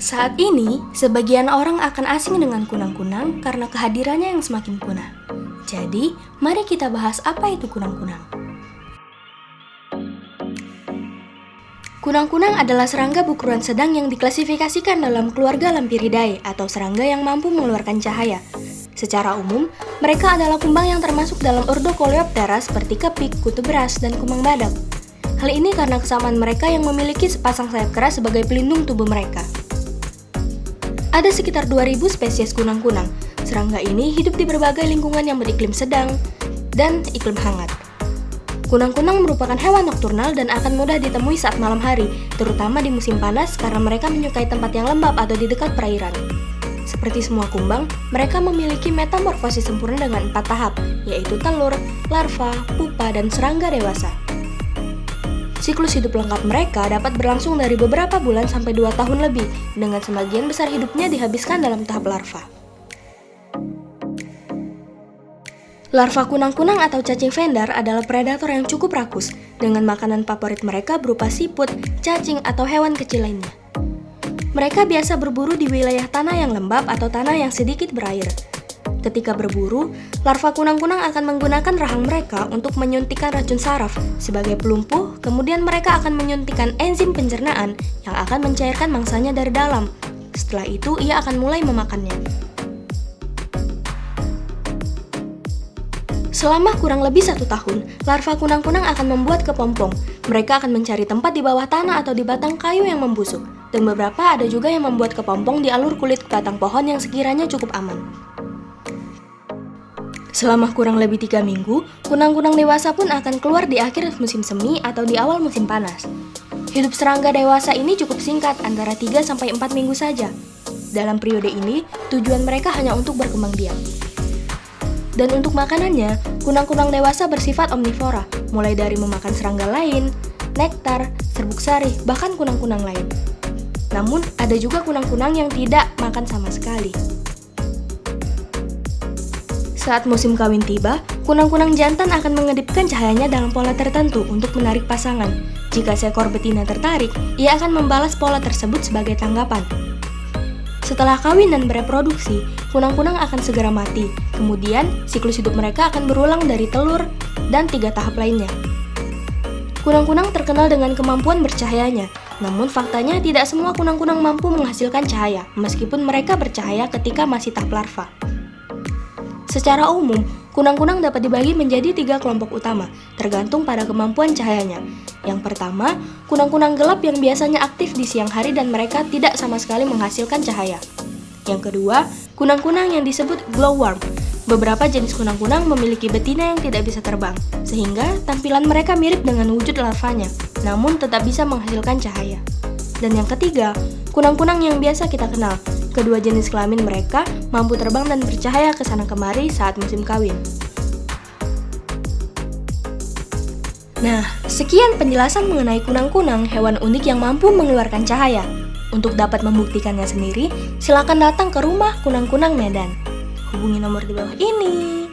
Saat ini, sebagian orang akan asing dengan kunang-kunang karena kehadirannya yang semakin punah. Jadi, mari kita bahas apa itu kunang-kunang. Kunang-kunang adalah serangga berukuran sedang yang diklasifikasikan dalam keluarga Lampyridae atau serangga yang mampu mengeluarkan cahaya. Secara umum, mereka adalah kumbang yang termasuk dalam ordo Coleoptera seperti kepik, kutu beras, dan kumang badak. Hal ini karena kesamaan mereka yang memiliki sepasang sayap keras sebagai pelindung tubuh mereka. Ada sekitar 2000 spesies kunang-kunang. Serangga ini hidup di berbagai lingkungan yang beriklim sedang dan iklim hangat. Kunang-kunang merupakan hewan nokturnal dan akan mudah ditemui saat malam hari, terutama di musim panas karena mereka menyukai tempat yang lembab atau di dekat perairan. Seperti semua kumbang, mereka memiliki metamorfosis sempurna dengan 4 tahap, yaitu telur, larva, pupa, dan serangga dewasa. Siklus hidup lengkap mereka dapat berlangsung dari beberapa bulan sampai 2 tahun lebih, dengan sebagian besar hidupnya dihabiskan dalam tahap larva. Larva kunang-kunang atau cacing vendar adalah predator yang cukup rakus, dengan makanan favorit mereka berupa siput, cacing, atau hewan kecil lainnya. Mereka biasa berburu di wilayah tanah yang lembab atau tanah yang sedikit berair. Ketika berburu, larva kunang-kunang akan menggunakan rahang mereka untuk menyuntikkan racun saraf sebagai pelumpuh, kemudian mereka akan menyuntikkan enzim pencernaan yang akan mencairkan mangsanya dari dalam. Setelah itu, ia akan mulai memakannya. Selama kurang lebih 1 tahun, larva kunang-kunang akan membuat kepompong. Mereka akan mencari tempat di bawah tanah atau di batang kayu yang membusuk. Dan beberapa ada juga yang membuat kepompong di alur kulit batang pohon yang sekiranya cukup aman. Selama kurang lebih 3 minggu, kunang-kunang dewasa pun akan keluar di akhir musim semi atau di awal musim panas. Hidup serangga dewasa ini cukup singkat, antara 3-4 minggu saja. Dalam periode ini, tujuan mereka hanya untuk berkembang biak. Dan untuk makanannya, kunang-kunang dewasa bersifat omnivora, mulai dari memakan serangga lain, nektar, serbuk sari, bahkan kunang-kunang lain. Namun, ada juga kunang-kunang yang tidak makan sama sekali. Saat musim kawin tiba, kunang-kunang jantan akan mengedipkan cahayanya dalam pola tertentu untuk menarik pasangan. Jika seekor betina tertarik, ia akan membalas pola tersebut sebagai tanggapan. Setelah kawin dan bereproduksi, kunang-kunang akan segera mati. Kemudian, siklus hidup mereka akan berulang dari telur dan 3 tahap lainnya. Kunang-kunang terkenal dengan kemampuan bercahayanya, namun faktanya tidak semua kunang-kunang mampu menghasilkan cahaya, meskipun mereka bercahaya ketika masih tahap larva. Secara umum, kunang-kunang dapat dibagi menjadi 3 kelompok utama, tergantung pada kemampuan cahayanya. Yang pertama, kunang-kunang gelap yang biasanya aktif di siang hari dan mereka tidak sama sekali menghasilkan cahaya. Yang kedua, kunang-kunang yang disebut glowworm. Beberapa jenis kunang-kunang memiliki betina yang tidak bisa terbang, sehingga tampilan mereka mirip dengan wujud larvanya, namun tetap bisa menghasilkan cahaya. Dan yang ketiga, kunang-kunang yang biasa kita kenal. Kedua jenis kelamin mereka mampu terbang dan bercahaya ke sana kemari saat musim kawin. Nah, sekian penjelasan mengenai kunang-kunang, hewan unik yang mampu mengeluarkan cahaya. Untuk dapat membuktikannya sendiri, silakan datang ke rumah kunang-kunang Medan. Hubungi nomor di bawah ini.